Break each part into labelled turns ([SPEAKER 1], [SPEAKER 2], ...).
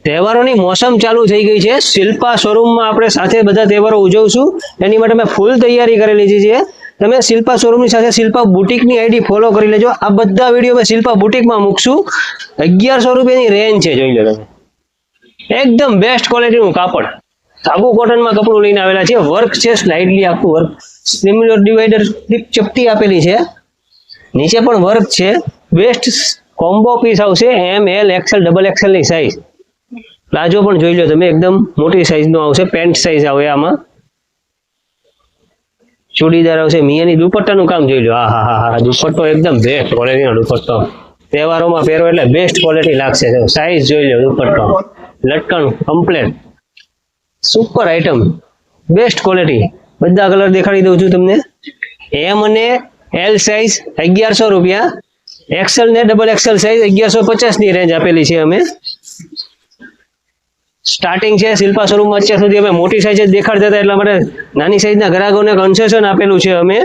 [SPEAKER 1] તહેવારોની મોસમ ચાલુ થઈ ગઈ છે। શિલ્પા શોરૂમમાં આપણે સાથે બધા તહેવારો ઉજવશું, એની માટે મેં ફૂલ તૈયારી કરેલી છે। તમે શિલ્પા શોરૂમની સાથે શિલ્પા બુટીકની આઈડી ફોલો કરી લેજો। આ બધા વિડીયો મેં શિલ્પા બુટીકમાં મૂકશું। 1100 રૂપિયાની રેન્જ છે, જોઈ લો તમે। એકદમ બેસ્ટ ક્વોલિટીનું કાપડ, સાબુ કોટનમાં કપડું લઈને આવેલા છે। વર્ક છે, સ્લાઇડલી આખું વર્ક, સિમ્યુલર ડિવાઈડર ચપટી આપેલી છે, નીચે પણ વર્ક છે। બેસ્ટ કોમ્બો પીસ આવશે, M L XL double XL ની સાઈઝ। પ્લાઝો પણ જોઈ લો તમે, એકદમ મોટી સાઈઝનો આવશે, પેન્ટ સાઈઝ આવે આમાં। ચૂડીદાર આવશે, મિયાની દુપટ્ટાનું કામ જોઈ લો। હા, દુપટ્ટો એકદમ બેસ્ટ ક્વોલિટીનો દુપટ્ટો, તહેવારોમાં પહેરો એટલે બેસ્ટ ક્વોલિટી લાગશે। સાઈઝ જોઈ લો, દુપટ્ટો, લટકણ complete, super item, best quality. બધા કલર દેખાડી દઉં છું તમને। એમ અને એલ સાઈઝ 1100 રૂપિયા, એક્સેલ ને ડબલ એક્સેલ સાઈઝ 1150 ની રેન્જ આપેલી છે અમે। સ્ટાર્ટિંગ છે શિલ્પા શોરૂમમાં, અત્યાર સુધી અમે મોટી સાઈઝ જ દેખાડતા હતા, એટલા માટે નાની સાઈઝના ગ્રાહકોને કન્સેશન આપેલું છે અમે।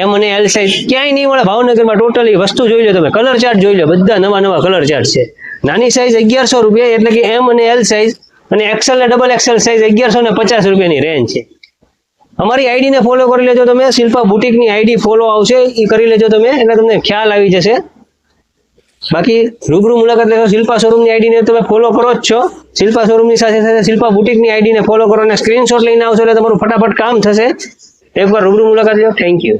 [SPEAKER 1] એમ અને એલ સાઈઝ ક્યાંય નહીં મળે ભાવનગરમાં, ટોટલી વસ્તુ જોઈ લો તમે, કલર ચાર્ટ જોઈ લો, બધા નવા કલર ચાર્ટ છે। નાની સાઈઝ 1100 રૂપિયા, એટલે કે એમ અને એલ સાઈઝ, અને એક્સેલ ને ડબલ એક્સેલ સાઈઝ 1150 રૂપિયાની રેન્જ છે। અમારી આઈડીને ફોલો કરી લેજો તમે, શિલ્પા બુટીકની આઈડી ફોલો આવશે, એ કરી લેજો તમે, એટલે તમને ખ્યાલ આવી જશે। બાકી રૂબરૂ મુલાકાત લેજો, શિલ્પા શોરૂમની આઈડીને તમે ફોલો કરો જ છો। શિલ્પા શોરૂમની સાથે સાથે શિલ્પા બુટીકની આઈડીને ફોલો કરો અને સ્ક્રીનશોટ લઈને આવશો એટલે તમારું ફટાફટ કામ થશે। એકવાર રૂબરૂ મુલાકાત લો। Thank you.